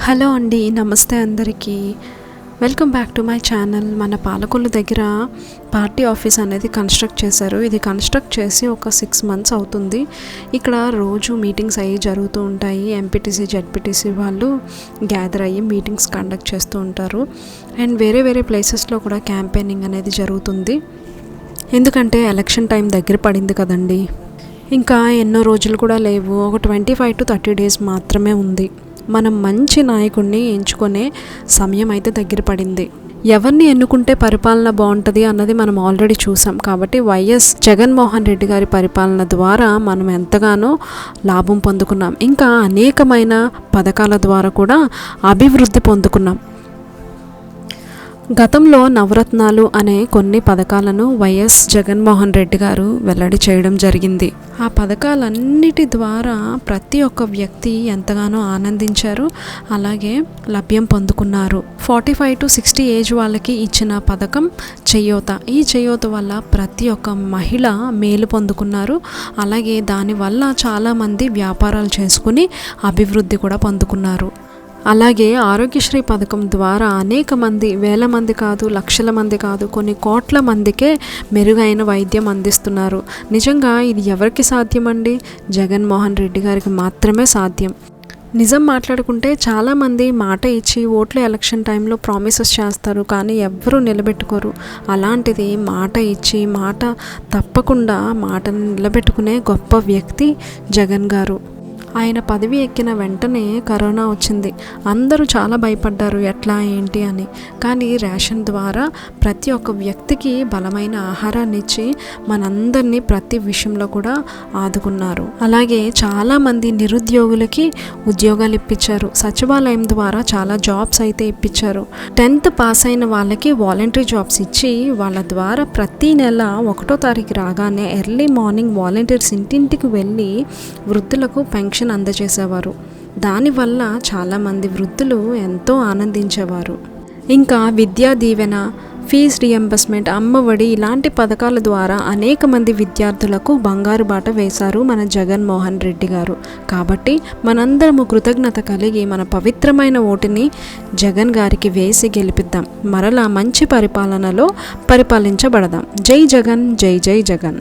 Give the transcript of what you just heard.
Hello అండి, నమస్తే అందరికీ. Welcome back to my channel. మన పాలకొల్లు దగ్గర పార్టీ ఆఫీస్ అనేది కన్స్ట్రక్ట్ చేశారు. ఇది కన్స్ట్రక్ట్ చేసి ఒక 6 months అవుతుంది. ఇక్కడ రోజు మీటింగ్స్ అయ్యి జరుగుతూ ఉంటాయి. ఎంపీటీసీ జెడ్పీటీసీ వాళ్ళు గ్యాదర్ అయ్యి మీటింగ్స్ కండక్ట్ చేస్తూ ఉంటారు. అండ్ వేరే ప్లేసెస్లో కూడా క్యాంపెయినింగ్ అనేది జరుగుతుంది. ఎందుకంటే ఎలక్షన్ టైం దగ్గర పడింది కదండి. ఇంకా ఎన్నో రోజులు కూడా లేవు. ఒక 25 to 30 days మాత్రమే ఉంది. మనం మంచి నాయకుడిని ఎంచుకునే సమయం అయితే దగ్గర పడింది. ఎవరిని ఎన్నుకుంటే పరిపాలన బాగుంటుంది అన్నది మనం ఆల్రెడీ చూసాం. కాబట్టి వైఎస్ జగన్మోహన్ రెడ్డి గారి పరిపాలన ద్వారా మనం ఎంతగానో లాభం పొందుకున్నాం. ఇంకా అనేకమైన పథకాల ద్వారా కూడా అభివృద్ధి పొందుకున్నాం. గతంలో నవరత్నాలు అనే కొన్ని పథకాలను వైఎస్ జగన్మోహన్ రెడ్డి గారు వెల్లడి చేయడం జరిగింది. ఆ పథకాలన్నిటి ద్వారా ప్రతి ఒక్క వ్యక్తి ఎంతగానో ఆనందించారు, అలాగే లభ్యం పొందుకున్నారు. 45 to 60 ఏజ్ వాళ్ళకి ఇచ్చిన పథకం చేయూత. ఈ చేయూత వల్ల ప్రతి ఒక్క మహిళ మేలు పొందుకున్నారు. అలాగే దానివల్ల చాలామంది వ్యాపారాలు చేసుకుని అభివృద్ధి కూడా పొందుకున్నారు. అలాగే ఆరోగ్యశ్రీ పథకం ద్వారా అనేక మంది, వేల మంది కాదు, లక్షల మంది కాదు, కొన్ని కోట్ల మందికే మెరుగైన వైద్యం అందిస్తున్నారు. నిజంగా ఇది ఎవరికి సాధ్యమండి? జగన్మోహన్ రెడ్డి గారికి మాత్రమే సాధ్యం. నిజం మాట్లాడుకుంటే చాలామంది మాట ఇచ్చి ఓట్ల ఎలక్షన్ టైంలో ప్రామిసెస్ చేస్తారు, కానీ ఎవ్వరూ నిలబెట్టుకోరు. అలాంటిది మాట ఇచ్చి మాట తప్పకుండా మాటను నిలబెట్టుకునే గొప్ప వ్యక్తి జగన్ గారు. ఆయన పదవి ఎక్కిన వెంటనే కరోనా వచ్చింది. అందరూ చాలా భయపడ్డారు, ఎట్లా ఏంటి అని. కానీ రేషన్ ద్వారా ప్రతి ఒక్క వ్యక్తికి బలమైన ఆహారాన్ని ఇచ్చి మనందరినీ ప్రతి విషయంలో కూడా ఆదుకున్నారు. అలాగే చాలామంది నిరుద్యోగులకి ఉద్యోగాలు ఇప్పించారు. సచివాలయం ద్వారా చాలా జాబ్స్ అయితే ఇప్పించారు. 10th పాస్ అయిన వాళ్ళకి వాలంటరీ జాబ్స్ ఇచ్చి వాళ్ళ ద్వారా ప్రతి నెల 1వ తారీఖు రాగానే ఎర్లీ మార్నింగ్ వాలంటీర్స్ ఇంటింటికి వెళ్ళి వృద్ధులకు పెన్షన్ అందజేసేవారు. దానివల్ల చాలామంది వృద్ధులు ఎంతో ఆనందించేవారు. ఇంకా విద్యా దీవెన, ఫీజు రియంబర్స్మెంట్, అమ్మఒడి ఇలాంటి పథకాల ద్వారా అనేక మంది విద్యార్థులకు బంగారు బాట వేశారు మన జగన్మోహన్ రెడ్డి గారు. కాబట్టి మనందరము కృతజ్ఞత కలిగి మన పవిత్రమైన ఓటుని జగన్ గారికి వేసి గెలిపిద్దాం. మరలా మంచి పరిపాలనలో పరిపాలించబడదాం. జై జగన్, జై జై జగన్.